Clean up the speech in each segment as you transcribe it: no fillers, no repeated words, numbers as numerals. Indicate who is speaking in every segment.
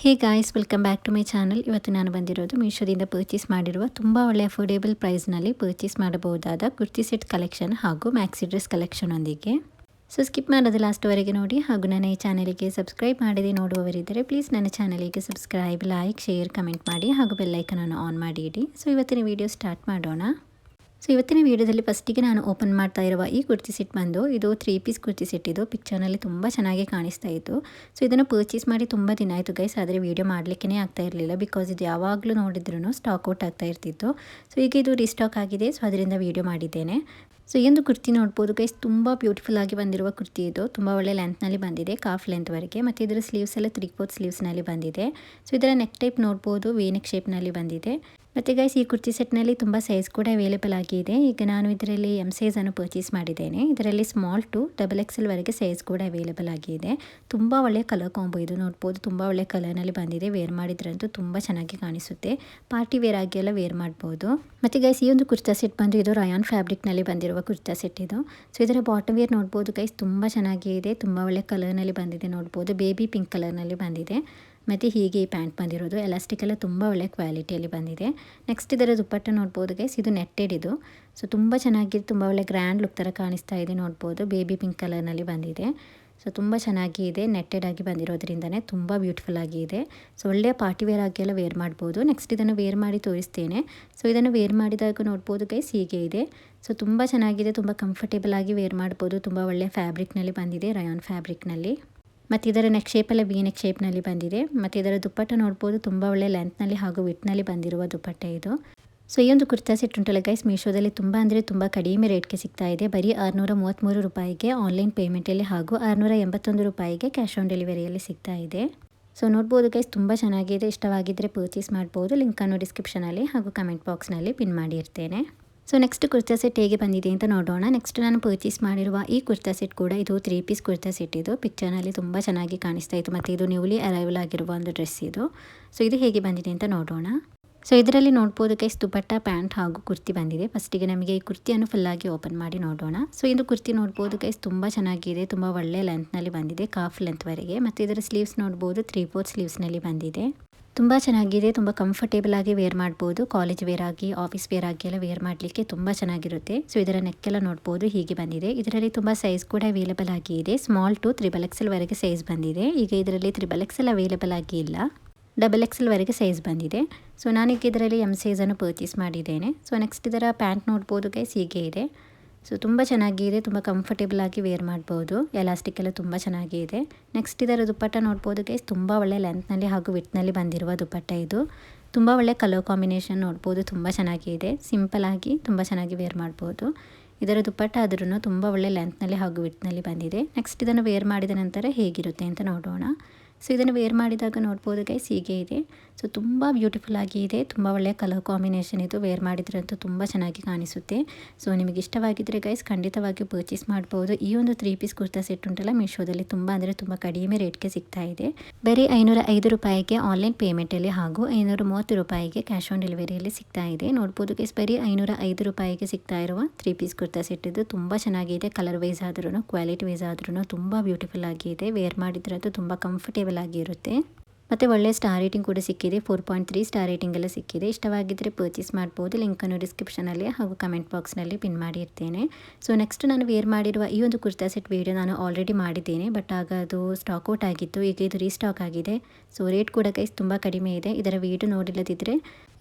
Speaker 1: Hey guys, welcome back to my channel. ಇವತ್ತು ನಾನು ಬಂದಿರೋದು ಮೀಶೋದಿಂದ ಪರ್ಚೇಸ್ ಮಾಡಿರುವ ತುಂಬ ಒಳ್ಳೆ ಅಫೋರ್ಡೆಬಲ್ ಪ್ರೈಸ್ನಲ್ಲಿ ಪರ್ಚೇಸ್ ಮಾಡಬಹುದಾದ ಕುರ್ತಿ ಸೆಟ್ ಕಲೆಕ್ಷನ್ ಹಾಗೂ ಮ್ಯಾಕ್ಸಿ ಡ್ರೆಸ್ ಕಲೆಕ್ಷನ್ ಒಂದಿಗೆ. ಸೊ ಸ್ಕಿಪ್ ಮಾಡೋದು ಲಾಸ್ಟ್ವರೆಗೆ ನೋಡಿ. ಹಾಗೂ ನನ್ನ ಈ ಚಾನಲಿಗೆ ಸಬ್ಸ್ಕ್ರೈಬ್ ಮಾಡದೆ ನೋಡುವವರಿದ್ದರೆ ಪ್ಲೀಸ್ ನನ್ನ ಚಾನಲಿಗೆ ಸಬ್ಸ್ಕ್ರೈಬ್, ಲೈಕ್, ಶೇರ್, ಕಮೆಂಟ್ ಮಾಡಿ ಹಾಗೂ ಬೆಲ್ಲೈಕನನ್ನು ಆನ್ ಮಾಡಿ ಇಡಿ. ಸೊ ಇವತ್ತಿನ ವಿಡಿಯೋ ಸ್ಟಾರ್ಟ್ ಮಾಡೋಣ. ಸೊ ಇವತ್ತಿನ ವೀಡಿಯೋದಲ್ಲಿ ಫಸ್ಟಿಗೆ ನಾನು ಓಪನ್ ಮಾಡ್ತಾ ಇರುವ ಈ ಕುರ್ತಿ ಸೆಟ್ ಬಂದು ಇದು 3 ಪೀಸ್ ಕುರ್ತಿ ಸೆಟ್. ಇದು ಪಿಕ್ಚರ್ನಲ್ಲಿ ತುಂಬ ಚೆನ್ನಾಗಿ ಕಾಣಿಸ್ತಾ ಇತ್ತು. ಸೊ ಇದನ್ನು ಪರ್ಚೇಸ್ ಮಾಡಿ ತುಂಬ ದಿನ ಆಯಿತು ಗೈಸ್, ಆದರೆ ವೀಡಿಯೋ ಮಾಡಲಿಕ್ಕೇ ಆಗ್ತಾ ಇರಲಿಲ್ಲ. ಬಿಕಾಸ್ ಇದು ಯಾವಾಗಲೂ ನೋಡಿದ್ರೂ ಸ್ಟಾಕ್ ಔಟ್ ಆಗ್ತಾ ಇರ್ತಿತ್ತು. ಸೊ ಈಗ ಇದು ರೀಸ್ಟಾಕ್ ಆಗಿದೆ, ಸೊ ಅದರಿಂದ ವೀಡಿಯೋ ಮಾಡಿದ್ದೇನೆ. ಸೊ ಈ ಒಂದು ಕುರ್ತಿ ನೋಡ್ಬೋದು ಗೈಸ್, ತುಂಬ ಬ್ಯೂಟಿಫುಲ್ ಆಗಿ ಬಂದಿರುವ ಕುರ್ತಿ. ಇದು ತುಂಬ ಒಳ್ಳೆ ಲೆಂತ್ನಲ್ಲಿ ಬಂದಿದೆ, ಕಾಫ್ ಲೆಂತ್ವರೆಗೆ. ಮತ್ತು ಇದರ ಸ್ಲೀವ್ಸ್ ಎಲ್ಲ 3/4 ಸ್ಲೀವ್ಸ್ನಲ್ಲಿ ಬಂದಿದೆ. ಸೊ ಇದರ ನೆಕ್ ಟೈಪ್ ನೋಡ್ಬೋದು, ವಿ ನೆಕ್ ಶೇಪ್ನಲ್ಲಿ ಬಂದಿದೆ. ಮತ್ತು ಗೈಸ್ ಈ ಕುರ್ತಿ ಸೆಟ್ನಲ್ಲಿ ತುಂಬ ಸೈಜ್ ಕೂಡ ಅವೈಲೇಬಲ್ ಆಗಿದೆ. ಈಗ ನಾನು ಇದರಲ್ಲಿ ಎಮ್ ಸೈಜನ್ನು ಪರ್ಚೇಸ್ ಮಾಡಿದ್ದೇನೆ. ಇದರಲ್ಲಿ ಸ್ಮಾಲ್ ಟು XXL ವರೆಗೆ ಸೈಜ್ ಕೂಡ ಅವೈಲೇಬಲ್ ಆಗಿದೆ. ತುಂಬ ಒಳ್ಳೆ ಕಲರ್ ಕಾಂಬೋ ಇದು ನೋಡ್ಬೋದು, ತುಂಬ ಒಳ್ಳೆ ಕಲರ್ನಲ್ಲಿ ಬಂದಿದೆ. ವೇರ್ ಮಾಡಿದ್ರಂತೂ ತುಂಬ ಚೆನ್ನಾಗಿ ಕಾಣಿಸುತ್ತೆ. ಪಾರ್ಟಿ ವೇರ್ ಆಗಿ ಎಲ್ಲ ವೇರ್ ಮಾಡ್ಬೋದು. ಮತ್ತು ಗೈಸ್ ಈ ಒಂದು ಕುರ್ತಾ ಸೆಟ್ ಬಂದು ಇದು ರಯಾನ್ ಫ್ಯಾಬ್ರಿಕ್ನಲ್ಲಿ ಬಂದಿರುವ ಕುರ್ತಾ ಸೆಟ್ ಇದು. ಸೊ ಇದರ ಬಾಟಮ್ ವೇರ್ ನೋಡ್ಬೋದು ಗೈಸ್, ತುಂಬ ಚೆನ್ನಾಗಿದೆ. ತುಂಬ ಒಳ್ಳೆ ಕಲರ್ನಲ್ಲಿ ಬಂದಿದೆ ನೋಡ್ಬೋದು, ಬೇಬಿ ಪಿಂಕ್ ಕಲರ್ನಲ್ಲಿ ಬಂದಿದೆ. ಮತ್ತು ಹೀಗೆ ಈ ಪ್ಯಾಂಟ್ ಬಂದಿರೋದು ಎಲಾಸ್ಟಿಕ್ ಎಲ್ಲ ತುಂಬ ಒಳ್ಳೆ ಕ್ವಾಲಿಟಿಯಲ್ಲಿ ಬಂದಿದೆ. ನೆಕ್ಸ್ಟ್ ಇದರ ದುಪ್ಪಟ್ಟ ನೋಡ್ಬೋದು ಗೈಸ್, ಇದು ನೆಟ್ಟೆಡ್ ಇದು. ಸೊ ತುಂಬ ಚೆನ್ನಾಗಿದೆ, ತುಂಬ ಒಳ್ಳೆ ಗ್ರ್ಯಾಂಡ್ ಲುಕ್ ಥರ ಕಾಣಿಸ್ತಾ ಇದೆ ನೋಡ್ಬೋದು. ಬೇಬಿ ಪಿಂಕ್ ಕಲರ್ನಲ್ಲಿ ಬಂದಿದೆ. ಸೊ ತುಂಬ ಚೆನ್ನಾಗಿ ಇದೆ, ನೆಟ್ಟೆಡ್ ಆಗಿ ಬಂದಿರೋದ್ರಿಂದನೇ ತುಂಬ ಬ್ಯೂಟಿಫುಲ್ ಆಗಿ ಇದೆ. ಸೊ ಒಳ್ಳೆಯ ಪಾರ್ಟಿ ವೇರ್ ಆಗಿ ಎಲ್ಲ ವೇರ್ ಮಾಡ್ಬೋದು. ನೆಕ್ಸ್ಟ್ ಇದನ್ನು ವೇರ್ ಮಾಡಿ ತೋರಿಸ್ತೇನೆ. ಸೊ ಇದನ್ನು ವೇರ್ ಮಾಡಿದಾಗ ನೋಡ್ಬೋದು ಗೈಸ್ ಹೀಗೆ ಇದೆ. ಸೊ ತುಂಬ ಚೆನ್ನಾಗಿದೆ, ತುಂಬ ಕಂಫರ್ಟೇಬಲ್ ಆಗಿ ವೇರ್ ಮಾಡ್ಬೋದು. ತುಂಬ ಒಳ್ಳೆ ಫ್ಯಾಬ್ರಿಕ್ನಲ್ಲಿ ಬಂದಿದೆ, ರಯಾನ್ ಫ್ಯಾಬ್ರಿಕ್ನಲ್ಲಿ. ಮತ್ತು ಇದರ ನೆಕ್ ಶೇಪೆಲ್ಲ ವಿ ನೆಕ್ ಶೇಪ್ನಲ್ಲಿ ಬಂದಿದೆ. ಮತ್ತು ಇದರ ದುಪ್ಪಟ್ಟ ನೋಡ್ಬೋದು, ತುಂಬ ಒಳ್ಳೆ ಲೆಂತ್ನಲ್ಲಿ ಹಾಗೂ ವಿಟ್ನಲ್ಲಿ ಬಂದಿರುವ ದುಪ್ಪಟ್ಟ ಇದು. ಸೊ ಈ ಒಂದು ಕುರ್ತಾ ಸೆಟ್ ಉಂಟಲ್ಲ ಗೈಸ್, ಮೀಶೋದಲ್ಲಿ ತುಂಬ ಅಂದರೆ ತುಂಬ ಕಡಿಮೆ ರೇಟ್ಗೆ ಸಿಗ್ತಾ ಇದೆ. ಬರೀ 633 ರೂಪಾಯಿಗೆ ಆನ್ಲೈನ್ ಪೇಮೆಂಟಲ್ಲಿ ಹಾಗೂ 681 ರೂಪಾಯಿಗೆ ಕ್ಯಾಶ್ ಆನ್ ಡೆಲಿವರಿಯಲ್ಲಿ ಸಿಗ್ತಾ ಇದೆ. ಸೊ ನೋಡ್ಬೋದು ಗೈಸ್, ತುಂಬ ಚೆನ್ನಾಗಿದೆ. ಇಷ್ಟವಾಗಿದ್ದರೆ ಪರ್ಚೇಸ್ ಮಾಡ್ಬೋದು. ಲಿಂಕನ್ನು ಡಿಸ್ಕ್ರಿಪ್ಷನಲ್ಲಿ ಹಾಗೂ ಕಮೆಂಟ್ ಬಾಕ್ಸ್ನಲ್ಲಿ ಪಿನ್ ಮಾಡಿರ್ತೇನೆ. ಸೊ ನೆಕ್ಸ್ಟ್ ಕುರ್ತಾ ಸೆಟ್ ಹೇಗೆ ಬಂದಿದೆ ಅಂತ ನೋಡೋಣ. ನೆಕ್ಸ್ಟ್ ನಾನು ಪರ್ಚೇಸ್ ಮಾಡಿರುವ ಈ ಕುರ್ತಾ ಸೆಟ್ ಕೂಡ ಇದು 3 ಪೀಸ್ ಕುರ್ತಾ ಸೆಟ್ ಇದು. ಪಿಕ್ಚರ್ನಲ್ಲಿ ತುಂಬ ಚೆನ್ನಾಗಿ ಕಾಣಿಸ್ತಾ ಇತ್ತು. ಮತ್ತು ಇದು ನ್ಯೂಲಿ ಅರೈವಲ್ ಆಗಿರುವ ಒಂದು ಡ್ರೆಸ್ ಇದು. ಸೊ ಇದು ಹೇಗೆ ಬಂದಿದೆ ಅಂತ ನೋಡೋಣ. ಸೊ ಇದರಲ್ಲಿ ನೋಡ್ಬೋದು ಗೈಸ್, ದುಪಟ್ಟ, ಪ್ಯಾಂಟ್ ಹಾಗೂ ಕುರ್ತಿ ಬಂದಿದೆ. ಫಸ್ಟಿಗೆ ನಮಗೆ ಈ ಕುರ್ತಿಯನ್ನು ಫುಲ್ಲಾಗಿ ಓಪನ್ ಮಾಡಿ ನೋಡೋಣ. ಸೊ ಇದು ಕುರ್ತಿ ನೋಡ್ಬೋದು ಗೈಸ್, ತುಂಬ ಚೆನ್ನಾಗಿದೆ. ತುಂಬ ಒಳ್ಳೆ ಲೆಂತ್ನಲ್ಲಿ ಬಂದಿದೆ, ಕಾಫ್ ಲೆಂತ್ವರೆಗೆ. ಮತ್ತು ಇದರ ಸ್ಲೀವ್ಸ್ ನೋಡ್ಬೋದು 3/4 ಸ್ಲೀವ್ಸ್ನಲ್ಲಿ ಬಂದಿದೆ. ತುಂಬ ಚೆನ್ನಾಗಿದೆ, ತುಂಬ ಕಂಫರ್ಟೇಬಲ್ ಆಗಿ ವೇರ್ ಮಾಡ್ಬೋದು. ಕಾಲೇಜ್ ವೇರ್ ಆಗಿ, ಆಫೀಸ್ ವೇರ್ ಆಗಿ ಎಲ್ಲ ವೇರ್ ಮಾಡಲಿಕ್ಕೆ ತುಂಬ ಚೆನ್ನಾಗಿರುತ್ತೆ. ಸೊ ಇದರ ನೆಕ್ಕೆಲ್ಲ ನೋಡ್ಬೋದು ಹೀಗೆ ಬಂದಿದೆ. ಇದರಲ್ಲಿ ತುಂಬ ಸೈಜ್ ಕೂಡ ಅವೈಲೇಬಲ್ ಆಗಿ ಇದೆ. ಸ್ಮಾಲ್ ಟು XXL ವರೆಗೆ ಸೈಜ್ ಬಂದಿದೆ. ಈಗ ಇದರಲ್ಲಿ XXL ಅವೈಲೇಬಲ್ ಆಗಿ ಇಲ್ಲ, XXL ವರೆಗೆ ಸೈಜ್ ಬಂದಿದೆ. ಸೊ ನಾನೀಗ ಇದರಲ್ಲಿ ಎಮ್ ಸೈಜನ್ನು ಪರ್ಚೇಸ್ ಮಾಡಿದ್ದೇನೆ. ಸೊ ನೆಕ್ಸ್ಟ್ ಇದರ ಪ್ಯಾಂಟ್ ನೋಡ್ಬೋದು ಗೈಸ್ ಹೀಗೆ ಇದೆ. ಸೊ ತುಂಬ ಚೆನ್ನಾಗಿದೆ, ತುಂಬ ಕಂಫರ್ಟೇಬಲ್ ಆಗಿ ವೇರ್ ಮಾಡ್ಬೋದು. ಎಲಾಸ್ಟಿಕ್ ಎಲ್ಲ ತುಂಬ ಚೆನ್ನಾಗಿದೆ. ನೆಕ್ಸ್ಟ್ ಇದರ ದುಪ್ಪಟ್ಟ ನೋಡ್ಬೋದು ಗೈಸ್, ತುಂಬ ಒಳ್ಳೆ ಲೆಂತ್ನಲ್ಲಿ ಹಾಗೂ ವಿಟ್ನಲ್ಲಿ ಬಂದಿರುವ ದುಪ್ಪಟ್ಟ ಇದು. ತುಂಬ ಒಳ್ಳೆ ಕಲರ್ ಕಾಂಬಿನೇಷನ್ ನೋಡ್ಬೋದು, ತುಂಬ ಚೆನ್ನಾಗಿದೆ. ಸಿಂಪಲ್ ಆಗಿ ತುಂಬ ಚೆನ್ನಾಗಿ ವೇರ್ ಮಾಡ್ಬೋದು. ಇದರ ದುಪ್ಪಟ್ಟ ಆದ್ರೂ ತುಂಬ ಒಳ್ಳೆ ಲೆಂತ್ನಲ್ಲಿ ಹಾಗೂ ವಿಟ್ನಲ್ಲಿ ಬಂದಿದೆ. ನೆಕ್ಸ್ಟ್ ಇದನ್ನು ವೇರ್ ಮಾಡಿದ ನಂತರ ಹೇಗಿರುತ್ತೆ ಅಂತ ನೋಡೋಣ. ಸೊ ಇದನ್ನು ವೇರ್ ಮಾಡಿದಾಗ ನೋಡ್ಬೋದು ಗೈಸ್ ಹೀಗೆ ಇದೆ. ಸೊ ತುಂಬ ಬ್ಯೂಟಿಫುಲ್ ಆಗಿ ಇದೆ, ತುಂಬ ಒಳ್ಳೆಯ ಕಲರ್ ಕಾಂಬಿನೇಷನ್ ಇದು. ವೇರ್ ಮಾಡಿದ್ರಂತೂ ತುಂಬ ಚೆನ್ನಾಗಿ ಕಾಣಿಸುತ್ತೆ. ಸೊ ನಿಮಗೆ ಇಷ್ಟವಾಗಿದ್ದರೆ ಗೈಸ್ ಖಂಡಿತವಾಗಿ ಪರ್ಚೇಸ್ ಮಾಡ್ಬೋದು. ಈ ಒಂದು 3 ಪೀಸ್ ಕುರ್ತಾ ಸೆಟ್ ಉಂಟಲ್ಲ, ಮೀಶೋದಲ್ಲಿ ತುಂಬ ಅಂದರೆ ತುಂಬ ಕಡಿಮೆ ರೇಟ್ಗೆ ಸಿಗ್ತಾ ಇದೆ. ಬರೀ 505 ರೂಪಾಯಿಗೆ ಆನ್ಲೈನ್ ಪೇಮೆಂಟಲ್ಲಿ ಹಾಗೂ 530 ರೂಪಾಯಿಗೆ ಕ್ಯಾಶ್ ಆನ್ ಡೆಲಿವರಿಯಲ್ಲಿ ಸಿಗ್ತಾ ಇದೆ. ನೋಡ್ಬೋದು ಗೈಸ್, ಬರೀ 505 ರೂಪಾಯಿಗೆ ಸಿಗ್ತಾ ಇರುವ 3 ಪೀಸ್ ಕುರ್ತಾ ಸೆಟ್ ಇದು. ತುಂಬ ಚೆನ್ನಾಗಿದೆ, ಕಲರ್ ವೈಸ್ ಆದ್ರೂ ಕ್ವಾಲಿಟಿ ವೈಸ್ ಆದ್ರೂ ತುಂಬ ಬ್ಯೂಟಿಫುಲ್ ಆಗಿದೆ. ವೇರ್ ಮಾಡಿದ್ರಂತೂ ತುಂಬ ಕಂಫರ್ಟೇಬಲ್ ಆಗಿರುತ್ತೆ. ಮತ್ತು ಒಳ್ಳೆ ಸ್ಟಾರ್ ರೇಟಿಂಗ್ ಕೂಡ ಸಿಕ್ಕಿದೆ, 4.3 ಸ್ಟಾರ್ ರೇಟಿಂಗ್ ಎಲ್ಲ ಸಿಕ್ಕಿದೆ. ಇಷ್ಟವಾಗಿದ್ದರೆ ಪರ್ಚೇಸ್ ಮಾಡ್ಬೋದು. ಲಿಂಕನ್ನು ಡಿಸ್ಕ್ರಿಪ್ಷನಲ್ಲಿ ಹಾಗೂ ಕಮೆಂಟ್ ಬಾಕ್ಸ್ನಲ್ಲಿ ಪಿನ್ ಮಾಡಿರ್ತೇನೆ. ಸೊ ನೆಕ್ಸ್ಟ್ ನಾನು ವೇರ್ ಮಾಡಿರುವ ಈ ಒಂದು ಕುರ್ತಾ ಸೆಟ್ ವೀಡಿಯೋ ನಾನು ಆಲ್ರೆಡಿ ಮಾಡಿದ್ದೇನೆ, ಬಟ್ ಆಗ ಅದು ಸ್ಟಾಕ್ ಔಟ್ ಆಗಿತ್ತು. ಈಗ ಇದು ರೀಸ್ಟಾಕ್ ಆಗಿದೆ. ಸೊ ರೇಟ್ ಕೂಡ ಗೈಸ್ ತುಂಬ ಕಡಿಮೆ ಇದೆ. ಇದರ ವೀಡಿಯೋ ನೋಡಿಲ್ಲದಿದ್ದರೆ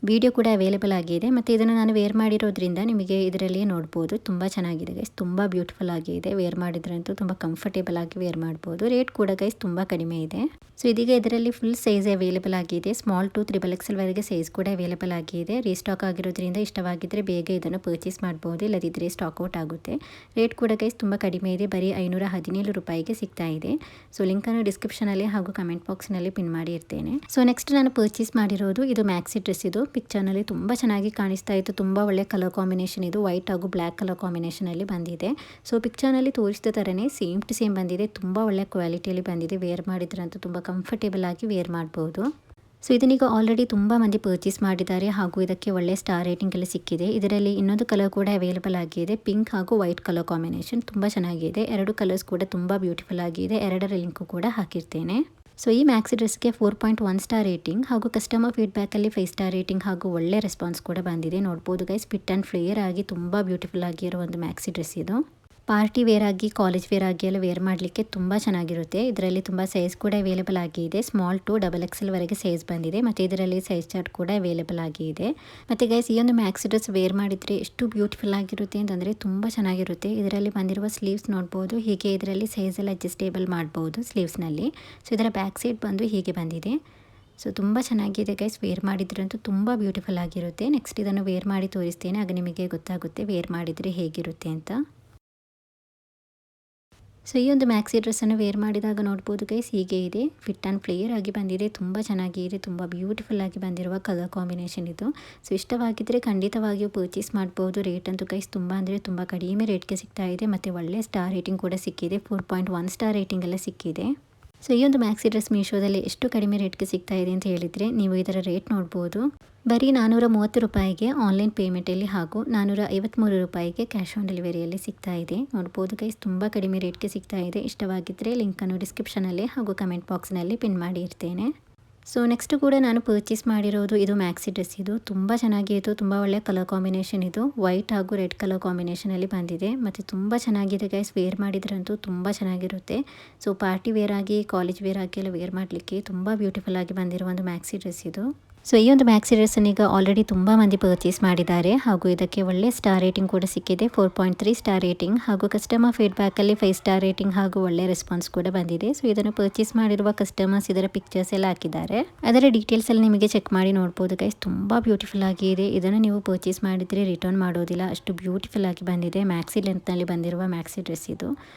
Speaker 1: ವಿಡಿಯೋ ಕೂಡ ಅವೈಲೇಬಲ್ ಆಗಿದೆ. ಮತ್ತು ಇದನ್ನು ನಾನು ವೇರ್ ಮಾಡಿರೋದ್ರಿಂದ ನಿಮಗೆ ಇದರಲ್ಲಿಯೇ ನೋಡ್ಬೋದು, ತುಂಬ ಚೆನ್ನಾಗಿದೆ ಗೈಸ್, ತುಂಬ ಬ್ಯೂಟಿಫುಲ್ ಆಗಿದೆ. ವೇರ್ ಮಾಡಿದ್ರಂತೂ ತುಂಬ ಕಂಫರ್ಟೇಬಲ್ ಆಗಿ ವೇರ್ ಮಾಡ್ಬೋದು. ರೇಟ್ ಕೂಡ ಗೈಸ್ ತುಂಬ ಕಡಿಮೆ ಇದೆ. ಸೊ ಇದೀಗ ಇದರಲ್ಲಿ ಫುಲ್ ಸೈಜ್ ಅವೈಲೇಬಲ್ ಆಗಿದೆ. ಸ್ಮಾಲ್ ಟು XXL ವರೆಗೆ ಸೈಜ್ ಕೂಡ ಅವೈಲೇಬಲ್ ಆಗಿದೆ. ರೀಸ್ಟಾಕ್ ಆಗಿರೋದ್ರಿಂದ ಇಷ್ಟವಾಗಿದ್ದರೆ ಬೇಗ ಇದನ್ನು ಪರ್ಚೇಸ್ ಮಾಡ್ಬೋದು, ಇಲ್ಲದಿದ್ದರೆ ಸ್ಟಾಕ್ ಔಟ್ ಆಗುತ್ತೆ. ರೇಟ್ ಕೂಡ ಗೈಸ್ ತುಂಬ ಕಡಿಮೆ ಇದೆ, ಬರೀ 517 ರೂಪಾಯಿಗೆ ಸಿಗ್ತಾ ಇದೆ. ಸೊ ಲಿಂಕನ್ನು ಡಿಸ್ಕ್ರಿಪ್ಷನಲ್ಲಿ ಹಾಗೂ ಕಮೆಂಟ್ ಬಾಕ್ಸ್ನಲ್ಲಿ ಪಿನ್ ಮಾಡಿ ಇರ್ತೇನೆ. ಸೊ ನೆಕ್ಸ್ಟ್ ನಾನು ಪರ್ಚೇಸ್ ಮಾಡಿರೋದು ಇದು ಮ್ಯಾಕ್ಸಿ ಡ್ರೆಸ್ ಇದು. ಪಿಕ್ಚರ್ನಲ್ಲಿ ತುಂಬ ಚೆನ್ನಾಗಿ ಕಾಣಿಸ್ತಾ ಇತ್ತು. ತುಂಬ ಒಳ್ಳೆ ಕಲರ್ ಕಾಂಬಿನೇಷನ್ ಇದು, ವೈಟ್ ಹಾಗೂ ಬ್ಲ್ಯಾಕ್ ಕಲರ್ ಕಾಂಬಿನೇಷನಲ್ಲಿ ಬಂದಿದೆ. ಸೊ ಪಿಕ್ಚರ್ನಲ್ಲಿ ತೋರಿಸಿದ ಥರನೇ ಸೇಮ್ ಟು ಸೇಮ್ ಬಂದಿದೆ. ತುಂಬ ಒಳ್ಳೆ ಕ್ವಾಲಿಟಿಯಲ್ಲಿ ಬಂದಿದೆ. ವೇರ್ ಮಾಡಿದ್ರಂತೂ ತುಂಬ ಕಂಫರ್ಟೇಬಲ್ ಆಗಿ ವೇರ್ ಮಾಡ್ಬೋದು. ಸೊ ಇದನ್ನೀಗ ಆಲ್ರೆಡಿ ತುಂಬ ಮಂದಿ ಪರ್ಚೇಸ್ ಮಾಡಿದ್ದಾರೆ ಹಾಗೂ ಇದಕ್ಕೆ ಒಳ್ಳೆ ಸ್ಟಾರ್ ರೇಟಿಂಗ್ ಎಲ್ಲ ಸಿಕ್ಕಿದೆ. ಇದರಲ್ಲಿ ಇನ್ನೊಂದು ಕಲರ್ ಕೂಡ ಅವೈಲೇಬಲ್ ಆಗಿದೆ, ಪಿಂಕ್ ಹಾಗೂ ವೈಟ್ ಕಲರ್ ಕಾಂಬಿನೇಷನ್ ತುಂಬ ಚೆನ್ನಾಗಿದೆ. 2 ಕಲರ್ಸ್ ಕೂಡ ತುಂಬ ಬ್ಯೂಟಿಫುಲ್ ಆಗಿದೆ. 2ರ ಲಿಂಕು ಕೂಡ ಹಾಕಿರ್ತೇನೆ. ಸೊ ಈ ಮ್ಯಾಕ್ಸಿ ಡ್ರೆಸ್ಗೆ 4.1 ಸ್ಟಾರ್ ರೇಟಿಂಗ್ ಹಾಗೂ ಕಸ್ಟಮರ್ ಫೀಡ್ಬ್ಯಾಕಲ್ಲಿ 5 ಸ್ಟಾರ್ ರೇಟಿಂಗ್ ಹಾಗೂ ಒಳ್ಳೆ ರೆಸ್ಪಾನ್ಸ್ ಕೂಡ ಬಂದಿದೆ. ನೋಡ್ಬೋದು ಗೈಸ್, ಫಿಟ್ ಆ್ಯಂಡ್ ಫ್ಲೇಯರ್ ಆಗಿ ತುಂಬ ಬ್ಯೂಟಿಫುಲ್ ಆಗಿರೋ ಒಂದು ಮ್ಯಾಕ್ಸಿ ಡ್ರೆಸ್ ಇದು. ಪಾರ್ಟಿ ವೇರ್ ಆಗಿ, ಕಾಲೇಜ್ ವೇರ್ ಆಗಿ ಎಲ್ಲ ವೇರ್ ಮಾಡಲಿಕ್ಕೆ ತುಂಬ ಚೆನ್ನಾಗಿರುತ್ತೆ. ಇದರಲ್ಲಿ ತುಂಬ ಸೈಜ್ ಕೂಡ ಅವೈಲೇಬಲ್ ಆಗಿದೆ. ಸ್ಮಾಲ್ ಟು XXL ವರೆಗೆ ಸೈಜ್ ಬಂದಿದೆ ಮತ್ತು ಇದರಲ್ಲಿ ಸೈಜ್ ಚಾರ್ಟ್ ಕೂಡ ಅವೈಲೇಬಲ್ ಆಗಿದೆ. ಮತ್ತು ಗೈಸ್, ಈ ಒಂದು ಮ್ಯಾಕ್ಸಿ ಡ್ರೆಸ್ ವೇರ್ ಮಾಡಿದರೆ ಎಷ್ಟು ಬ್ಯೂಟಿಫುಲ್ ಆಗಿರುತ್ತೆ ಅಂತಂದರೆ ತುಂಬ ಚೆನ್ನಾಗಿರುತ್ತೆ. ಇದರಲ್ಲಿ ಬಂದಿರುವ ಸ್ಲೀವ್ಸ್ ನೋಡ್ಬೋದು. ಹೀಗೆ ಇದರಲ್ಲಿ ಸೈಜ್ ಎಲ್ಲ ಅಡ್ಜಸ್ಟೇಬಲ್ ಮಾಡ್ಬೋದು ಸ್ಲೀವ್ಸ್ನಲ್ಲಿ. ಸೊ ಇದರ ಬ್ಯಾಕ್ ಸೈಡ್ ಬಂದು ಹೀಗೆ ಬಂದಿದೆ. ಸೊ ತುಂಬ ಚೆನ್ನಾಗಿದೆ ಗೈಸ್, ವೇರ್ ಮಾಡಿದ್ರಂತೂ ತುಂಬ ಬ್ಯೂಟಿಫುಲ್ ಆಗಿರುತ್ತೆ. ನೆಕ್ಸ್ಟ್ ಇದನ್ನು ವೇರ್ ಮಾಡಿ ತೋರಿಸ್ತೇನೆ, ಆಗ ನಿಮಗೆ ಗೊತ್ತಾಗುತ್ತೆ ವೇರ್ ಮಾಡಿದರೆ ಹೇಗಿರುತ್ತೆ ಅಂತ. ಸೊ ಈ ಒಂದು ಮ್ಯಾಕ್ಸಿ ಡ್ರೆಸ್ಸನ್ನು ವೇರ್ ಮಾಡಿದಾಗ ನೋಡ್ಬೋದು ಗೈಸ್, ಹೀಗೆ ಇದೆ. ಫಿಟ್ ಆ್ಯಂಡ್ ಫ್ಲೇಯರ್ ಆಗಿ ಬಂದಿದೆ, ತುಂಬ ಚೆನ್ನಾಗಿದೆ, ತುಂಬ ಬ್ಯೂಟಿಫುಲ್ ಆಗಿ ಬಂದಿರುವ ಕಲರ್ ಕಾಂಬಿನೇಷನ್ ಇದು. ಸೊ ಇಷ್ಟವಾಗಿದ್ದರೆ ಖಂಡಿತವಾಗಿಯೂ ಪರ್ಚೇಸ್ ಮಾಡ್ಬೋದು. ರೇಟ್ ಅಂತೂ ಗೈಸ್ ತುಂಬ ಅಂದರೆ ತುಂಬ ಕಡಿಮೆ ರೇಟ್ಗೆ ಸಿಗ್ತಾ ಇದೆ ಮತ್ತು ಒಳ್ಳೆ ಸ್ಟಾರ್ ರೇಟಿಂಗ್ ಕೂಡ ಸಿಕ್ಕಿದೆ. 4.1 ಸ್ಟಾರ್ ರೇಟಿಂಗ್ ಎಲ್ಲ ಸಿಕ್ಕಿದೆ. ಸೊ ಈ ಒಂದು ಮ್ಯಾಕ್ಸಿ ಡ್ರೆಸ್ ಮೀಶೋದಲ್ಲಿ ಎಷ್ಟು ಕಡಿಮೆ ರೇಟ್ಗೆ ಸಿಗ್ತಾ ಇದೆ ಅಂತ ಹೇಳಿದರೆ ನೀವು ಇದರ ರೇಟ್ ನೋಡ್ಬೋದು. ಬರೀ 430 ರೂಪಾಯಿಗೆ ಆನ್ಲೈನ್ ಪೇಮೆಂಟಲ್ಲಿ ಹಾಗೂ 453 ರೂಪಾಯಿಗೆ ಕ್ಯಾಶ್ ಆನ್ ಡೆಲಿವರಿಯಲ್ಲಿ ಸಿಗ್ತಾ ಇದೆ. ನೋಡ್ಬೋದು ಗೈಸ್, ತುಂಬ ಕಡಿಮೆ ರೇಟ್ಗೆ ಸಿಗ್ತಾ ಇದೆ. ಇಷ್ಟವಾಗಿದ್ದರೆ ಲಿಂಕನ್ನು ಡಿಸ್ಕ್ರಿಪ್ಷನಲ್ಲಿ ಹಾಗೂ ಕಮೆಂಟ್ ಬಾಕ್ಸ್ನಲ್ಲಿ ಪಿನ್ ಮಾಡಿ ಇರ್ತೇನೆ. ಸೊ ನೆಕ್ಸ್ಟ್ ಕೂಡ ನಾನು ಪರ್ಚೇಸ್ ಮಾಡಿರೋದು ಇದು ಮ್ಯಾಕ್ಸಿ ಡ್ರೆಸ್. ಇದು ತುಂಬ ಚೆನ್ನಾಗಿತ್ತು, ತುಂಬ ಒಳ್ಳೆ ಕಲರ್ ಕಾಂಬಿನೇಷನ್ ಇದು. ವೈಟ್ ಹಾಗೂ ರೆಡ್ ಕಲರ್ ಕಾಂಬಿನೇಷನಲ್ಲಿ ಬಂದಿದೆ ಮತ್ತು ತುಂಬ ಚೆನ್ನಾಗಿದೆ ಗೈಸ್. ವೇರ್ ಮಾಡಿದ್ರಂತೂ ತುಂಬ ಚೆನ್ನಾಗಿರುತ್ತೆ. ಸೊ ಪಾರ್ಟಿ ವೇರ್ ಆಗಿ, ಕಾಲೇಜ್ ವೇರ್ ಆಗಿ ಎಲ್ಲ ವೇರ್ ಮಾಡಲಿಕ್ಕೆ ತುಂಬ ಬ್ಯೂಟಿಫುಲ್ ಆಗಿ ಬಂದಿರೋ ಒಂದು ಮ್ಯಾಕ್ಸಿ ಡ್ರೆಸ್ ಇದು. ಸೊ ಈ ಒಂದು ಮ್ಯಾಕ್ಸಿ ಡ್ರೆಸ್ಸನ್ನು ಈಗ ಆಲ್ರೆಡಿ ತುಂಬ ಮಂದಿ ಪರ್ಚೇಸ್ ಮಾಡಿದ್ದಾರೆ ಹಾಗೂ ಇದಕ್ಕೆ ಒಳ್ಳೆ ಸ್ಟಾರ್ ರೇಟಿಂಗ್ ಕೂಡ ಸಿಕ್ಕಿದೆ. 4.3 ಸ್ಟಾರ್ ರೇಟಿಂಗ್ ಹಾಗೂ ಕಸ್ಟಮರ್ ಫೀಡ್ಬ್ಯಾಕಲ್ಲಿ 5 ಸ್ಟಾರ್ ರೇಟಿಂಗ್ ಹಾಗೂ ಒಳ್ಳೆ ರೆಸ್ಪಾನ್ಸ್ ಕೂಡ ಬಂದಿದೆ. ಸೊ ಇದನ್ನು ಪರ್ಚೇಸ್ ಮಾಡಿರುವ ಕಸ್ಟಮರ್ಸ್ ಇದರ ಪಿಕ್ಚರ್ಸ್ ಎಲ್ಲ ಹಾಕಿದ್ದಾರೆ. ಅದರ ಡೀಟೇಲ್ಸ್ ಎಲ್ಲ ನಿಮಗೆ ಚೆಕ್ ಮಾಡಿ ನೋಡ್ಬೋದು ಗೈಸ್. ತುಂಬ ಬ್ಯೂಟಿಫುಲ್ ಆಗಿದೆ. ಇದನ್ನು ನೀವು ಪರ್ಚೇಸ್ ಮಾಡಿದರೆ ರಿಟರ್ನ್ ಮಾಡೋದಿಲ್ಲ, ಅಷ್ಟು ಬ್ಯೂಟಿಫುಲ್ ಆಗಿ ಬಂದಿದೆ. ಮ್ಯಾಕ್ಸಿ ಲೆಂತ್ನಲ್ಲಿ ಬಂದಿರುವ ಮ್ಯಾಕ್ಸಿ ಡ್ರೆಸ್ ಇದು.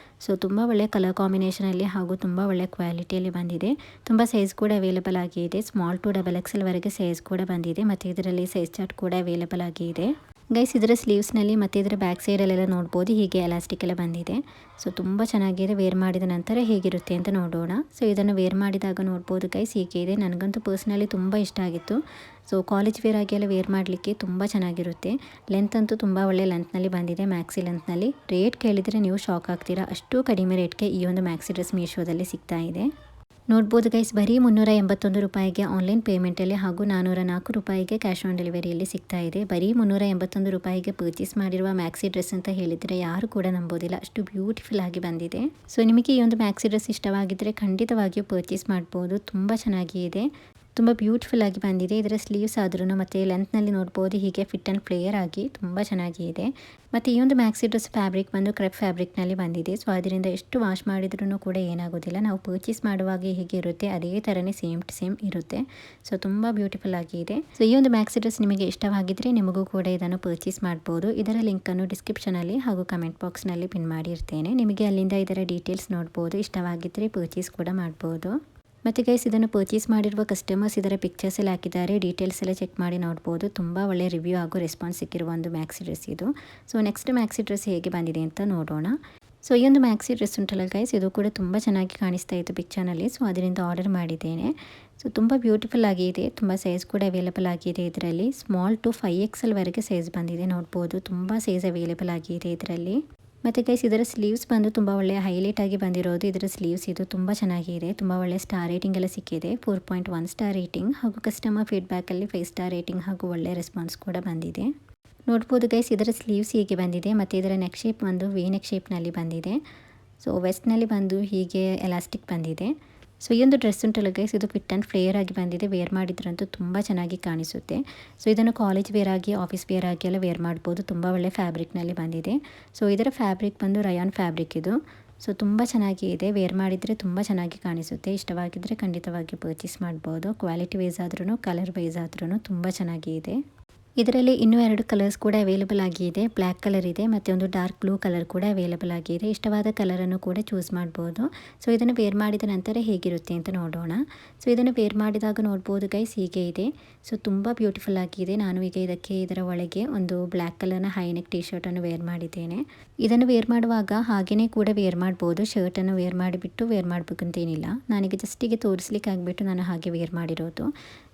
Speaker 1: ಸೊ ತುಂಬ ಒಳ್ಳೆ ಕಲರ್ ಕಾಂಬಿನೇಷನಲ್ಲಿ ಹಾಗೂ ತುಂಬ ಒಳ್ಳೆ ಕ್ವಾಲಿಟಿಯಲ್ಲಿ ಬಂದಿದೆ. ತುಂಬ ಸೈಜ್ ಕೂಡ ಅವೈಲೇಬಲ್ ಆಗಿದೆ. ಸ್ಮಾಲ್ ಟು XXL ವರೆಗೆ ಸೈಜ್ ಕೂಡ ಬಂದಿದೆ ಮತ್ತು ಇದರಲ್ಲಿ ಸೈಜ್ ಚಾರ್ಟ್ ಕೂಡ ಅವೈಲೇಬಲ್ ಆಗಿದೆ. ಗೈಸ್, ಇದರ ಸ್ಲೀವ್ಸ್ನಲ್ಲಿ ಮತ್ತು ಇದರ ಬ್ಯಾಕ್ ಸೈಡಲ್ಲೆಲ್ಲ ನೋಡ್ಬೋದು ಹೀಗೆ ಎಲಾಸ್ಟಿಕ್ ಎಲ್ಲ ಬಂದಿದೆ. ಸೊ ತುಂಬ ಚೆನ್ನಾಗಿದೆ. ವೇರ್ ಮಾಡಿದ ನಂತರ ಹೇಗಿರುತ್ತೆ ಅಂತ ನೋಡೋಣ. ಸೊ ಇದನ್ನು ವೇರ್ ಮಾಡಿದಾಗ ನೋಡ್ಬೋದು ಗೈಸ್, ಹೀಗೆ ಇದೆ. ನನಗಂತೂ ಪರ್ಸ್ನಲಿ ತುಂಬ ಇಷ್ಟ ಆಗಿತ್ತು. ಸೊ ಕಾಲೇಜ್ ವೇರ್ ಆಗಿ ಎಲ್ಲ ವೇರ್ ಮಾಡಲಿಕ್ಕೆ ತುಂಬ ಚೆನ್ನಾಗಿರುತ್ತೆ. ಲೆಂತ್ ಅಂತೂ ತುಂಬ ಒಳ್ಳೆ ಲೆಂತ್ನಲ್ಲಿ ಬಂದಿದೆ, ಮ್ಯಾಕ್ಸಿ ಲೆಂತ್ನಲ್ಲಿ. ರೇಟ್ ಕೇಳಿದರೆ ನೀವು ಶಾಕ್ ಆಗ್ತೀರಾ, ಅಷ್ಟು ಕಡಿಮೆ ರೇಟ್ಗೆ ಈ ಒಂದು ಮ್ಯಾಕ್ಸಿ ಡ್ರೆಸ್ ಮೀಶೋದಲ್ಲಿ ಸಿಗ್ತಾ ಇದೆ. ನೋಡ್ಬೋದು ಗೈಸ್, ಬರೀ 381 ರೂಪಾಯಿಗೆ ಆನ್ಲೈನ್ ಪೇಮೆಂಟಲ್ಲಿ ಹಾಗೂ 404 ರೂಪಾಯಿಗೆ ಕ್ಯಾಶ್ ಆನ್ ಡೆಲಿವರಿಯಲ್ಲಿ ಸಿಗ್ತಾ ಇದೆ. ಬರೀ 381 ರೂಪಾಯಿಗೆ ಪರ್ಚೇಸ್ ಮಾಡಿರುವ ಮ್ಯಾಕ್ಸಿ ಡ್ರೆಸ್ ಅಂತ ಹೇಳಿದರೆ ಯಾರು ಕೂಡ ನಂಬೋದಿಲ್ಲ, ಅಷ್ಟು ಬ್ಯೂಟಿಫುಲ್ ಆಗಿ ಬಂದಿದೆ. ಸೊ ನಿಮಗೆ ಈ ಒಂದು ಮ್ಯಾಕ್ಸಿ ಡ್ರೆಸ್ ಇಷ್ಟವಾಗಿದ್ದರೆ ಖಂಡಿತವಾಗಿಯೂ ಪರ್ಚೇಸ್ ಮಾಡ್ಬೋದು. ತುಂಬ ಚೆನ್ನಾಗಿದೆ, ತುಂಬ ಬ್ಯೂಟಿಫುಲ್ ಆಗಿ ಬಂದಿದೆ. ಇದರ ಸ್ಲೀವ್ಸ್ ಆದ್ರೂ ಮತ್ತು ಲೆಂತ್ನಲ್ಲಿ ನೋಡ್ಬೋದು ಹೀಗೆ ಫಿಟ್ ಆ್ಯಂಡ್ ಫ್ಲೇಯರ್ ಆಗಿ ತುಂಬ ಚೆನ್ನಾಗಿದೆ. ಮತ್ತು ಈ ಒಂದು ಮ್ಯಾಕ್ಸಿ ಡ್ರೆಸ್ ಫ್ಯಾಬ್ರಿಕ್ ಬಂದು ಕ್ರೆಪ್ ಫ್ಯಾಬ್ರಿಕ್ನಲ್ಲಿ ಬಂದಿದೆ. ಸೊ ಅದರಿಂದ ಎಷ್ಟು ವಾಶ್ ಮಾಡಿದ್ರೂ ಕೂಡ ಏನಾಗೋದಿಲ್ಲ. ನಾವು ಪರ್ಚೇಸ್ ಮಾಡುವಾಗ ಹೇಗೆ ಇರುತ್ತೆ ಅದೇ ಥರನೇ ಸೇಮ್ ಟು ಸೇಮ್ ಇರುತ್ತೆ. ಸೊ ತುಂಬ ಬ್ಯೂಟಿಫುಲ್ ಆಗಿದೆ. ಸೊ ಈ ಒಂದು ಮ್ಯಾಕ್ಸಿ ಡ್ರೆಸ್ ನಿಮಗೆ ಇಷ್ಟವಾಗಿದ್ದರೆ ನಿಮಗೂ ಕೂಡ ಇದನ್ನು ಪರ್ಚೇಸ್ ಮಾಡ್ಬೋದು. ಇದರ ಲಿಂಕನ್ನು ಡಿಸ್ಕ್ರಿಪ್ಷನಲ್ಲಿ ಹಾಗೂ ಕಮೆಂಟ್ ಬಾಕ್ಸ್ನಲ್ಲಿ ಪಿನ್ ಮಾಡಿರ್ತೇನೆ. ನಿಮಗೆ ಅಲ್ಲಿಂದ ಇದರ ಡೀಟೇಲ್ಸ್ ನೋಡ್ಬೋದು. ಇಷ್ಟವಾಗಿದ್ದರೆ ಪರ್ಚೇಸ್ ಕೂಡ ಮಾಡ್ಬೋದು. ಮತ್ತು ಗೈಸ್, ಇದನ್ನು ಪರ್ಚೇಸ್ ಮಾಡಿರುವ ಕಸ್ಟಮರ್ಸ್ ಇದರ ಪಿಕ್ಚರ್ಸ್ ಎಲ್ಲ ಹಾಕಿದ್ದಾರೆ. ಡೀಟೇಲ್ಸ್ ಎಲ್ಲ ಚೆಕ್ ಮಾಡಿ ನೋಡ್ಬೋದು. ತುಂಬ ಒಳ್ಳೆ ರಿವ್ಯೂ ಹಾಗೂ ರೆಸ್ಪಾನ್ಸ್ ಸಿಕ್ಕಿರುವ ಒಂದು ಮ್ಯಾಕ್ಸಿ ಡ್ರೆಸ್ ಇದು. ಸೊ ನೆಕ್ಸ್ಟ್ ಮ್ಯಾಕ್ಸಿ ಡ್ರೆಸ್ ಹೇಗೆ ಬಂದಿದೆ ಅಂತ ನೋಡೋಣ. ಸೊ ಈ ಒಂದು ಮ್ಯಾಕ್ಸಿ ಡ್ರೆಸ್ ಉಂಟಲ್ಲ ಗೈಸ್, ಇದು ಕೂಡ ತುಂಬ ಚೆನ್ನಾಗಿ ಕಾಣಿಸ್ತಾ ಇತ್ತು ಪಿಕ್ಚರ್ನಲ್ಲಿ. ಸೊ ಅದರಿಂದ ಆರ್ಡರ್ ಮಾಡಿದ್ದೇನೆ. ಸೊ ತುಂಬ ಬ್ಯೂಟಿಫುಲ್ ಆಗಿದೆ. ತುಂಬ ಸೈಜ್ ಕೂಡ ಅವೈಲೇಬಲ್ ಆಗಿದೆ. ಇದರಲ್ಲಿ ಸ್ಮಾಲ್ ಟು 5XL ವರೆಗೆ ಸೈಜ್ ಬಂದಿದೆ. ನೋಡ್ಬೋದು ತುಂಬ ಸೈಜ್ ಅವೈಲೇಬಲ್ ಆಗಿದೆ ಇದರಲ್ಲಿ. ಮತ್ತು ಗೈಸ್, ಇದರ ಸ್ಲೀವ್ಸ್ ಬಂದು ತುಂಬ ಒಳ್ಳೆ ಹೈಲೈಟ್ ಆಗಿ ಬಂದಿರೋದು ಇದರ ಸ್ಲೀವ್ಸ್ ಇದು. ತುಂಬ ಚೆನ್ನಾಗಿದೆ, ತುಂಬ ಒಳ್ಳೆ ಸ್ಟಾರ್ ರೇಟಿಂಗ್ ಎಲ್ಲ ಸಿಕ್ಕಿದೆ. 4.1 ಸ್ಟಾರ್ ರೇಟಿಂಗ್ ಹಾಗೂ ಕಸ್ಟಮರ್ ಫೀಡ್ಬ್ಯಾಕಲ್ಲಿ 5 ಸ್ಟಾರ್ ರೇಟಿಂಗ್ ಹಾಗೂ ಒಳ್ಳೆ ರೆಸ್ಪಾನ್ಸ್ ಕೂಡ ಬಂದಿದೆ. ನೋಡ್ಬೋದು ಗೈಸ್, ಇದರ ಸ್ಲೀವ್ಸ್ ಹೀಗೆ ಬಂದಿದೆ ಮತ್ತು ಇದರ ನೆಕ್ ಶೇಪ್ ಬಂದು ವಿ ನೆಕ್ ಶೇಪ್ನಲ್ಲಿ ಬಂದಿದೆ. ಸೊ ವೆಸ್ಟ್ನಲ್ಲಿ ಬಂದು ಹೀಗೆ ಎಲಾಸ್ಟಿಕ್ ಬಂದಿದೆ. ಸೊ ಈ ಒಂದು ಡ್ರೆಸ್ ಉಂಟಲ್ಲ ಗೈಸ್, ಇದು ಫಿಟ್ ಆ್ಯಂಡ್ ಫ್ಲೇಯರ್ ಆಗಿ ಬಂದಿದೆ. ವೇರ್ ಮಾಡಿದ್ರಂತೂ ತುಂಬ ಚೆನ್ನಾಗಿ ಕಾಣಿಸುತ್ತೆ. ಸೊ ಇದನ್ನು ಕಾಲೇಜ್ ವೇರ್ ಆಗಿ, ಆಫೀಸ್ ವೇರ್ ಆಗಿ ಎಲ್ಲ ವೇರ್ ಮಾಡ್ಬೋದು. ತುಂಬ ಒಳ್ಳೆ ಫ್ಯಾಬ್ರಿಕ್ನಲ್ಲಿ ಬಂದಿದೆ. ಸೊ ಇದರ ಫ್ಯಾಬ್ರಿಕ್ ಬಂದು ರಯಾನ್ ಫ್ಯಾಬ್ರಿಕ್ ಇದು. ಸೊ ತುಂಬ ಚೆನ್ನಾಗಿ ಇದೆ. ವೇರ್ ಮಾಡಿದರೆ ತುಂಬ ಚೆನ್ನಾಗಿ ಕಾಣಿಸುತ್ತೆ. ಇಷ್ಟವಾಗಿದ್ದರೆ ಖಂಡಿತವಾಗಿ ಪರ್ಚೇಸ್ ಮಾಡ್ಬೋದು. ಕ್ವಾಲಿಟಿ ವೈಸ್ ಆದ್ರೂ ಕಲರ್ ವೈಸ್ ಆದ್ರೂ ತುಂಬ ಚೆನ್ನಾಗಿ ಇದೆ. ಇದರಲ್ಲಿ ಇನ್ನೂ 2 ಕಲರ್ಸ್ ಕೂಡ ಅವೈಲೇಬಲ್ ಆಗಿದೆ. ಬ್ಲ್ಯಾಕ್ ಕಲರ್ ಇದೆ ಮತ್ತು ಒಂದು ಡಾರ್ಕ್ ಬ್ಲೂ ಕಲರ್ ಕೂಡ ಅವೈಲೇಬಲ್ ಆಗಿದೆ. ಇಷ್ಟವಾದ ಕಲರನ್ನು ಕೂಡ ಚೂಸ್ ಮಾಡ್ಬೋದು. ಸೊ ಇದನ್ನು ವೇರ್ ಮಾಡಿದ ನಂತರ ಹೇಗಿರುತ್ತೆ ಅಂತ ನೋಡೋಣ. ಸೊ ಇದನ್ನು ವೇರ್ ಮಾಡಿದಾಗ ನೋಡ್ಬೋದು ಗೈಸ್, ಹೀಗೆ ಇದೆ. ಸೊ ತುಂಬ ಬ್ಯೂಟಿಫುಲ್ ಆಗಿದೆ. ನಾನು ಈಗ ಇದರ ಒಳಗೆ ಒಂದು ಬ್ಲ್ಯಾಕ್ ಕಲರ್ನ ಹೈನೆಕ್ ಟಿ ಶರ್ಟನ್ನು ವೇರ್ ಮಾಡಿದ್ದೇನೆ. ಇದನ್ನು ವೇರ್ ಮಾಡುವಾಗ ಹಾಗೆಯೇ ಕೂಡ ವೇರ್ ಮಾಡ್ಬೋದು. ಶರ್ಟನ್ನು ವೇರ್ ಮಾಡಿಬಿಟ್ಟು ವೇರ್ ಮಾಡಬೇಕಂತೇನಿಲ್ಲ. ನಾನೀಗ ಜಸ್ಟಿಗೆ ತೋರಿಸ್ಲಿಕ್ಕೆ ಆಗಿಬಿಟ್ಟು ನಾನು ಹಾಗೆ ವೇರ್ ಮಾಡಿರೋದು.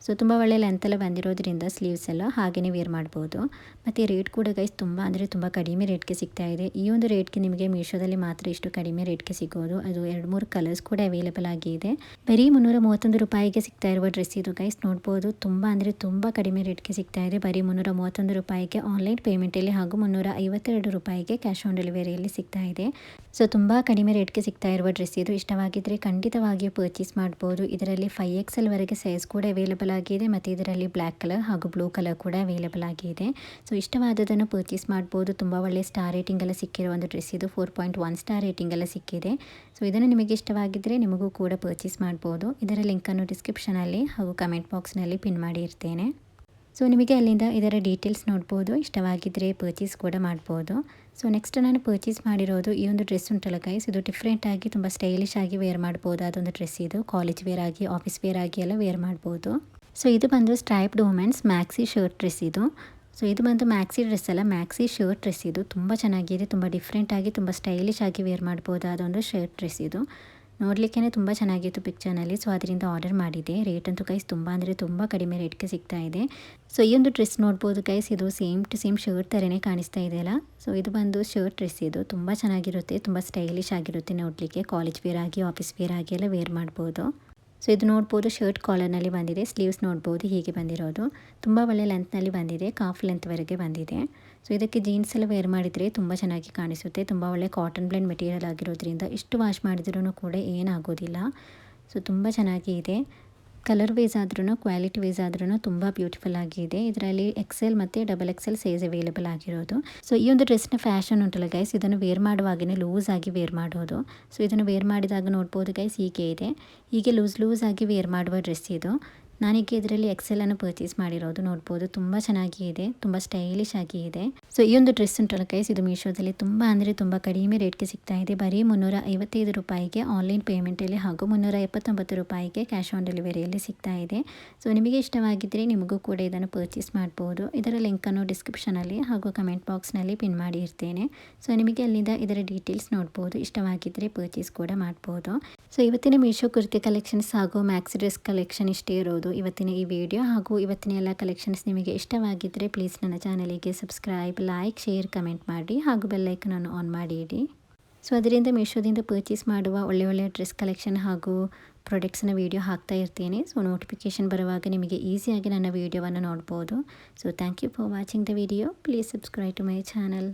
Speaker 1: ಸೊ ತುಂಬ ಒಳ್ಳೆ ಲೆಂತ್ ಎಲ್ಲ ಬಂದಿರೋದ್ರಿಂದ ಸ್ಲೀವ್ಸ್ ಎಲ್ಲ ಹಾಗೆಯೇ ವೇರ್ ಮಾಡ್ಬೋದು. ಮತ್ತು ರೇಟ್ ಕೂಡ ಗೈಸ್ ತುಂಬ ಅಂದರೆ ತುಂಬ ಕಡಿಮೆ ರೇಟ್ಗೆ ಸಿಗ್ತಾ ಇದೆ. ಈ ಒಂದು ರೇಟ್ಗೆ ನಿಮಗೆ ಮೀಶೋದಲ್ಲಿ ಮಾತ್ರ ಇಷ್ಟು ಕಡಿಮೆ ರೇಟ್ಗೆ ಸಿಗೋದು. ಅದು 2-3 ಕಲರ್ಸ್ ಕೂಡ ಅವೈಲೇಬಲ್ ಆಗಿದೆ. ಬರೀ 331 ರೂಪಾಯಿಗೆ ಸಿಗ್ತಾ ಇರುವ ಡ್ರೆಸ್ ಇದು ಗೈಸ್. ನೋಡ್ಬೋದು ತುಂಬ ಅಂದರೆ ತುಂಬ ಕಡಿಮೆ ರೇಟ್ಗೆ ಸಿಗ್ತಾ ಇದೆ. ಬರೀ 331 ರೂಪಾಯಿಗೆ ಆನ್ಲೈನ್ ಪೇಮೆಂಟಲ್ಲಿ ಹಾಗೂ 352 ರೂಪಾಯಿಗೆ ಕ್ಯಾಶ್ ಆನ್ ಡೆಲಿವರಿಯಲ್ಲಿ ಸಿಗ್ತಾ ಇದೆ. ಸೊ ತುಂಬ ಕಡಿಮೆ ರೇಟ್ಗೆ ಸಿಗ್ತಾ ಇರುವ ಡ್ರೆಸ್ ಇದು. ಇಷ್ಟವಾಗಿದ್ದರೆ ಖಂಡಿತವಾಗಿಯೂ ಪರ್ಚೇಸ್ ಮಾಡ್ಬೋದು. ಇದರಲ್ಲಿ 5XL ವರೆಗೆ ಸೈಜ್ ಕೂಡ ಅವೈಲೇಬಲ್ ಆಗಿದೆ ಮತ್ತು ಇದರಲ್ಲಿ ಬ್ಲ್ಯಾಕ್ ಕಲರ್ ಹಾಗೂ ಬ್ಲೂ ಕಲರ್ ಕೂಡ ಅವೈಲೇಬಲ್ ಆಗಿದೆ. ಸೊ ಇಷ್ಟವಾದದನ್ನು ಪರ್ಚೇಸ್ ಮಾಡ್ಬೋದು. ತುಂಬ ಒಳ್ಳೆ ಸ್ಟಾರ್ ರೇಟಿಂಗ್ ಎಲ್ಲ ಸಿಕ್ಕಿರೋ ಒಂದು ಡ್ರೆಸ್ ಇದು. 4.1 ಸ್ಟಾರ್ ರೇಟಿಂಗ್ ಎಲ್ಲ ಸಿಕ್ಕಿದೆ. ಸೊ ಇದನ್ನು ನಿಮಗೆ ಇಷ್ಟವಾಗಿದ್ದರೆ ನಿಮಗೂ ಕೂಡ ಪರ್ಚೇಸ್ ಮಾಡ್ಬೋದು. ಇದರ ಲಿಂಕನ್ನು ಡಿಸ್ಕ್ರಿಪ್ಷನಲ್ಲಿ ಹಾಗೂ ಕಮೆಂಟ್ ಬಾಕ್ಸ್ನಲ್ಲಿ ಪಿನ್ ಮಾಡಿ ಇರ್ತೇನೆ. ಸೊ ನಿಮಗೆ ಅಲ್ಲಿಂದ ಇದರ ಡೀಟೇಲ್ಸ್ ನೋಡ್ಬೋದು. ಇಷ್ಟವಾಗಿದ್ದರೆ ಪರ್ಚೇಸ್ ಕೂಡ ಮಾಡ್ಬೋದು. ಸೊ ನೆಕ್ಸ್ಟ್ ನಾನು ಪರ್ಚೇಸ್ ಮಾಡಿರೋದು ಈ ಒಂದು ಡ್ರೆಸ್ ಉಂಟಲ್ಲ ಗೈಸ್, ಇದು ಡಿಫ್ರೆಂಟಾಗಿ ತುಂಬ ಸ್ಟೈಲಿಶ್ ಆಗಿ ವೇರ್ ಮಾಡ್ಬೋದು. ಅದೊಂದು ಡ್ರೆಸ್ ಇದು ಕಾಲೇಜ್ ವೇರ್ ಆಗಿ ಆಫೀಸ್ ವೇರ್ ಆಗಿ ಎಲ್ಲ ವೇರ್ ಮಾಡ್ಬೋದು. ಸೊ ಇದು ಬಂದು striped women's maxi shirt dress ಇದು. ಸೊ ಇದು ಬಂದು ಮ್ಯಾಕ್ಸಿ ಡ್ರೆಸ್ ಅಲ್ಲ, ಮ್ಯಾಕ್ಸಿ ಶರ್ಟ್ ಡ್ರೆಸ್ ಇದು. ತುಂಬ ಚೆನ್ನಾಗಿದೆ, ತುಂಬ ಡಿಫ್ರೆಂಟಾಗಿ ತುಂಬ ಸ್ಟೈಲಿಶ್ ಆಗಿ ವೇರ್ ಮಾಡ್ಬೋದು. ಅದೊಂದು ಶರ್ಟ್ ಡ್ರೆಸ್ ಇದು. ನೋಡಲಿಕ್ಕೇ ತುಂಬ ಚೆನ್ನಾಗಿತ್ತು ಪಿಕ್ಚರ್ನಲ್ಲಿ. ಸೊ ಅದರಿಂದ ಆರ್ಡರ್ ಮಾಡಿದೆ. ರೇಟ್ ಅಂತೂ ಗೈಸ್ ತುಂಬ ಅಂದರೆ ತುಂಬ ಕಡಿಮೆ ರೇಟ್ಗೆ ಸಿಗ್ತಾ ಇದೆ. ಸೊ ಈ ಒಂದು ಡ್ರೆಸ್ ನೋಡ್ಬೋದು ಗೈಸ್, ಇದು ಸೇಮ್ ಟು ಸೇಮ್ ಶರ್ಟ್ ಥರನೇ ಕಾಣಿಸ್ತಾ ಇದೆಯಲ್ಲ. ಸೊ ಇದು ಬಂದು ಶರ್ಟ್ ಡ್ರೆಸ್ ಇದು. ತುಂಬ ಚೆನ್ನಾಗಿರುತ್ತೆ, ತುಂಬ ಸ್ಟೈಲಿಶ್ ಆಗಿರುತ್ತೆ ನೋಡಲಿಕ್ಕೆ. ಕಾಲೇಜ್ ವೇರ್ ಆಗಿ ಆಫೀಸ್ ವೇರ್ ಆಗಿ ಎಲ್ಲ ವೇರ್ ಮಾಡ್ಬೋದು. ಸೊ ಇದು ನೋಡ್ಬೋದು ಶರ್ಟ್ ಕಾಲರ್ನಲ್ಲಿ ಬಂದಿದೆ. ಸ್ಲೀವ್ಸ್ ನೋಡ್ಬೋದು ಹೀಗೆ ಬಂದಿರೋದು. ತುಂಬ ಒಳ್ಳೆ ಲೆಂತ್ನಲ್ಲಿ ಬಂದಿದೆ, ಕಾಫ್ ಲೆಂತ್ವರೆಗೆ ಬಂದಿದೆ. ಸೊ ಇದಕ್ಕೆ ಜೀನ್ಸ್ ಎಲ್ಲ ವೇರ್ ಮಾಡಿದರೆ ತುಂಬ ಚೆನ್ನಾಗಿ ಕಾಣಿಸುತ್ತೆ. ತುಂಬ ಒಳ್ಳೆ ಕಾಟನ್ ಬ್ಲೆಂಡ್ ಮೆಟೀರಿಯಲ್ ಆಗಿರೋದ್ರಿಂದ ಎಷ್ಟು ವಾಶ್ ಮಾಡಿದ್ರೂ ಕೂಡ ಏನಾಗೋದಿಲ್ಲ. ಸೊ ತುಂಬ ಚೆನ್ನಾಗಿ ಇದೆ. ಕಲರ್ ವೈಸ್ ಆದ್ರೂ ಕ್ವಾಲಿಟಿ ವೈಸ್ ಆದ್ರೂ ತುಂಬ ಬ್ಯೂಟಿಫುಲ್ ಆಗಿದೆ. ಇದರಲ್ಲಿ XL ಮತ್ತು XXL ಸೈಜ್ ಅವೈಲೇಬಲ್ ಆಗಿರೋದು. ಸೊ ಈ ಒಂದು ಡ್ರೆಸ್ನ ಫ್ಯಾಷನ್ ಉಂಟಲ್ಲ ಗೈಸ್, ಇದನ್ನು ವೇರ್ ಮಾಡುವಾಗಲೇ ಲೂಸ್ ಆಗಿ ವೇರ್ ಮಾಡೋದು. ಸೊ ಇದನ್ನು ವೇರ್ ಮಾಡಿದಾಗ ನೋಡ್ಬೋದು ಗೈಸ್ ಹೀಗೆ ಇದೆ. ಹೀಗೆ ಲೂಸ್ ಆಗಿ ವೇರ್ ಮಾಡುವ ಡ್ರೆಸ್ ಇದು. ನಾನೀಗ ಇದರಲ್ಲಿ XL ಅನ್ನು ಪರ್ಚೇಸ್ ಮಾಡಿರೋದು. ನೋಡ್ಬೋದು ತುಂಬ ಚೆನ್ನಾಗಿ ಇದೆ, ತುಂಬ ಸ್ಟೈಲಿಶ್ ಆಗಿ ಇದೆ. ಸೊ ಈ ಒಂದು ಡ್ರೆಸ್ ಉಂಟಲ್ಲ ಗೈಸ್, ಇದು ಮೀಶೋದಲ್ಲಿ ತುಂಬ ಅಂದರೆ ತುಂಬ ಕಡಿಮೆ ರೇಟ್ಗೆ ಸಿಗ್ತಾ ಇದೆ. ಬರೀ 355 ರೂಪಾಯಿಗೆ ಆನ್ಲೈನ್ ಪೇಮೆಂಟಲ್ಲಿ ಹಾಗೂ 379 ರೂಪಾಯಿಗೆ ಕ್ಯಾಶ್ ಆನ್ ಡೆಲಿವರಿಯಲ್ಲಿ ಸಿಗ್ತಾ ಇದೆ. ಸೊ ನಿಮಗೆ ಇಷ್ಟವಾಗಿದ್ದರೆ ನಿಮಗೂ ಕೂಡ ಇದನ್ನು ಪರ್ಚೇಸ್ ಮಾಡ್ಬೋದು. ಇದರ ಲಿಂಕನ್ನು ಡಿಸ್ಕ್ರಿಪ್ಷನಲ್ಲಿ ಹಾಗೂ ಕಮೆಂಟ್ ಬಾಕ್ಸ್ನಲ್ಲಿ ಪಿನ್ ಮಾಡಿ ಇರ್ತೇನೆ. ಸೊ ನಿಮಗೆ ಅಲ್ಲಿಂದ ಇದರ ಡೀಟೇಲ್ಸ್ ನೋಡ್ಬೋದು. ಇಷ್ಟವಾಗಿದ್ದರೆ ಪರ್ಚೇಸ್ ಕೂಡ ಮಾಡ್ಬೋದು. ಸೊ ಇವತ್ತಿನ ಮೀಶೋ ಕುರ್ತಿ ಕಲೆಕ್ಷನ್ಸ್ ಹಾಗೂ ಮ್ಯಾಕ್ಸಿ ಡ್ರೆಸ್ ಕಲೆಕ್ಷನ್ ಇಷ್ಟೇ ಇರೋದು ಇವತ್ತಿನ ಈ ವಿಡಿಯೋ. ಹಾಗೂ ಇವತ್ತಿನ ಎಲ್ಲ ಕಲೆಕ್ಷನ್ಸ್ ನಿಮಗೆ ಇಷ್ಟವಾಗಿದ್ದರೆ ಪ್ಲೀಸ್ ನನ್ನ ಚಾನಲಿಗೆ ಸಬ್ಸ್ಕ್ರೈಬ್, ಲೈಕ್, ಶೇರ್, ಕಮೆಂಟ್ ಮಾಡಿ ಹಾಗೂ ಬೆಲ್ ಐಕನನ್ನು ಆನ್ ಮಾಡಿ ಇಡಿ. ಸೊ ಅದರಿಂದ ಮೀಶೋದಿಂದ ಪರ್ಚೇಸ್ ಮಾಡುವ ಒಳ್ಳೆ ಡ್ರೆಸ್ ಕಲೆಕ್ಷನ್ ಹಾಗೂ ಪ್ರಾಡಕ್ಟ್ಸ್ನ ವೀಡಿಯೋ ಹಾಕ್ತಾ ಇರ್ತೀನಿ. ಸೊ ನೋಟಿಫಿಕೇಷನ್ ಬರುವಾಗ ನಿಮಗೆ ಈಸಿಯಾಗಿ ನನ್ನ ವೀಡಿಯೋವನ್ನು ನೋಡ್ಬೋದು. So thank you for watching the video. Please subscribe to my channel.